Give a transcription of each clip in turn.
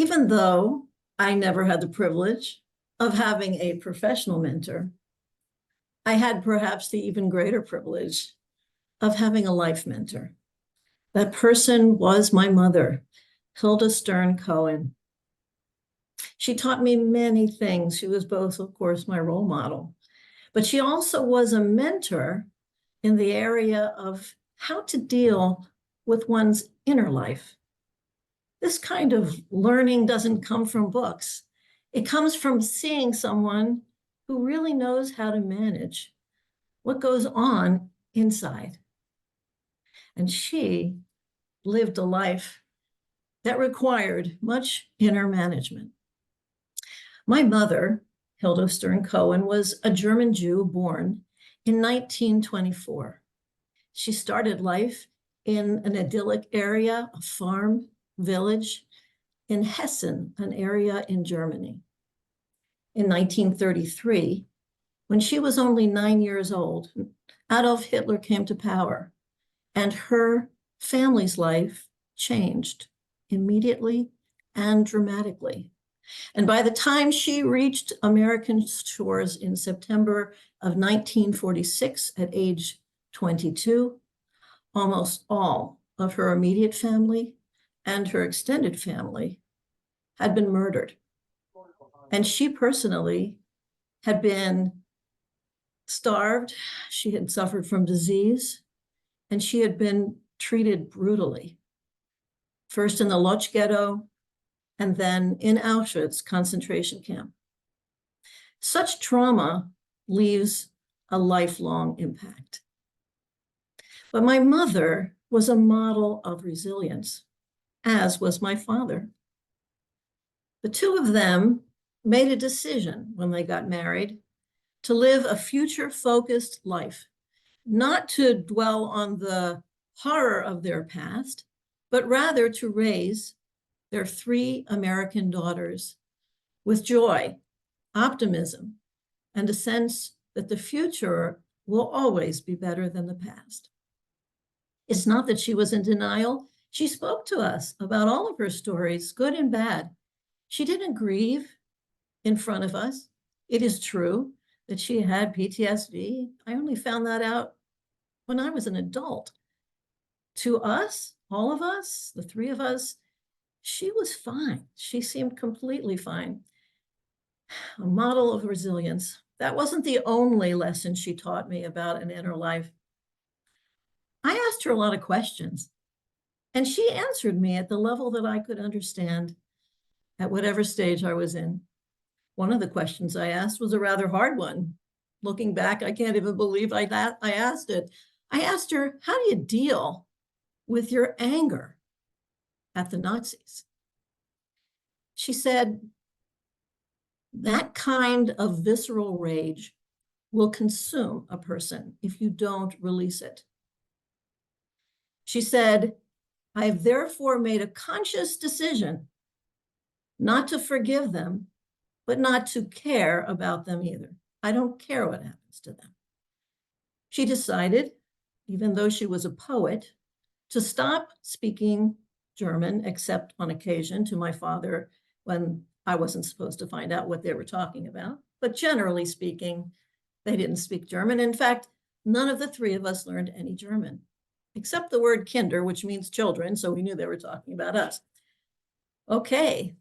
Even though I never had the privilege of having a professional mentor, I had perhaps the even greater privilege of having a life mentor. That person was my mother, Hilda Stern Cohen. She taught me many things. She was both, of course, my role model, but she also was a mentor in the area of how to deal with one's inner life. This kind of learning doesn't come from books. It comes from seeing someone who really knows how to manage what goes on inside. And she lived a life that required much inner management. My mother, Hilda Stern Cohen, was a German Jew born in 1924. She started life in an idyllic area, a farm village in Hessen, an area in Germany. In 1933, when she was only 9 years old, Adolf Hitler came to power, and her family's life changed immediately and dramatically. And by the time she reached American shores in September of 1946 at age 22, almost all of her immediate family and her extended family had been murdered. And she personally had been starved, she had suffered from disease, and she had been treated brutally, first in the Loch ghetto, and then in Auschwitz concentration camp. Such trauma leaves a lifelong impact. But my mother was a model of resilience, as was my father. The two of them made a decision when they got married to live a future-focused life, not to dwell on the horror of their past, but rather to raise their 3 American daughters with joy, optimism, and a sense that the future will always be better than the past. It's not that she was in denial. She spoke to us about all of her stories, good and bad. She didn't grieve in front of us. It is true that she had PTSD. I only found that out when I was an adult. To us, all of us, the 3 of us, she was fine. She seemed completely fine. A model of resilience. That wasn't the only lesson she taught me about an inner life. I asked her a lot of questions, and she answered me at the level that I could understand at whatever stage I was in. One of the questions I asked was a rather hard one. Looking back, I can't even believe I asked it. I asked her, how do you deal with your anger at the Nazis? She said, that kind of visceral rage will consume a person if you don't release it. She said, I have therefore made a conscious decision not to forgive them, but not to care about them either. I don't care what happens to them. She decided, even though she was a poet, to stop speaking German, except on occasion to my father when I wasn't supposed to find out what they were talking about. But generally speaking, they didn't speak German. In fact, none of the 3 of us learned any German, except the word Kinder, which means children, so we knew they were talking about us. Okay.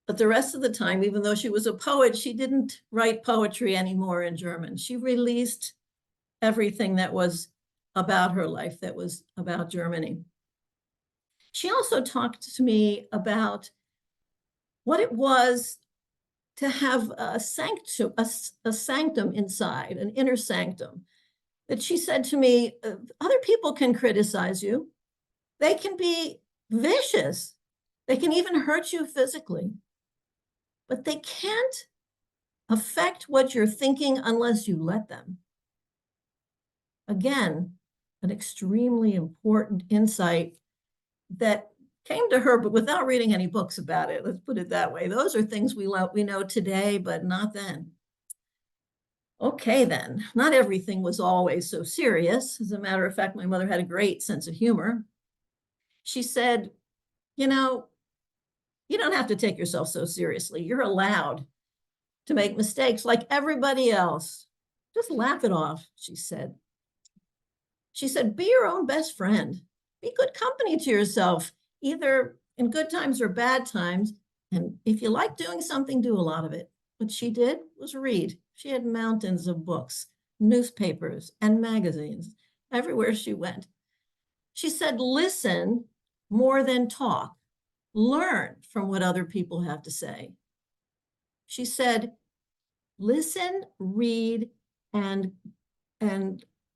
But the rest of the time, even though she was a poet, she didn't write poetry anymore in German. She released everything that was about her life, that was about Germany. She also talked to me about what it was to have a sanctum inside, an inner sanctum. That she said to me, other people can criticize you. They can be vicious. They can even hurt you physically. But they can't affect what you're thinking unless you let them. Again, an extremely important insight that came to her, but without reading any books about it. Let's put it that way. Those are things we know today, but not then. Okay, then. Not everything was always so serious. As a matter of fact, my mother had a great sense of humor. She said, you know, You don't have to take yourself so seriously. You're allowed to make mistakes like everybody else. Just laugh it off, she said. She said, be your own best friend. Be good company to yourself, either in good times or bad times. And if you like doing something, do a lot of it. What she did was read. She had mountains of books, newspapers, and magazines everywhere she went. She said, listen more than talk. Learn from what other people have to say. She said, listen, read, and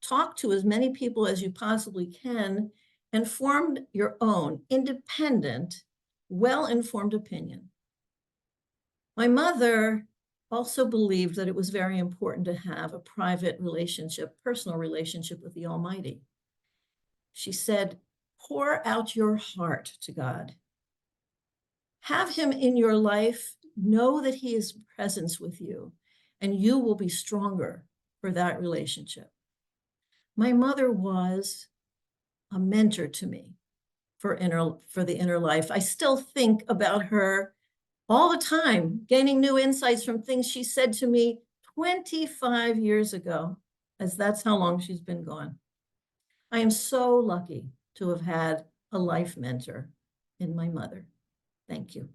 talk to as many people as you possibly can and form your own independent, well-informed opinion. My mother also believed that it was very important to have a private relationship, personal relationship with the Almighty. She said, pour out your heart to God. Have him in your life. Know that he is present with you, and you will be stronger for that relationship. My mother was a mentor to me for the inner life. I still think about her all the time, gaining new insights from things she said to me 25 years ago, as that's how long she's been gone. I am so lucky to have had a life mentor in my mother. Thank you.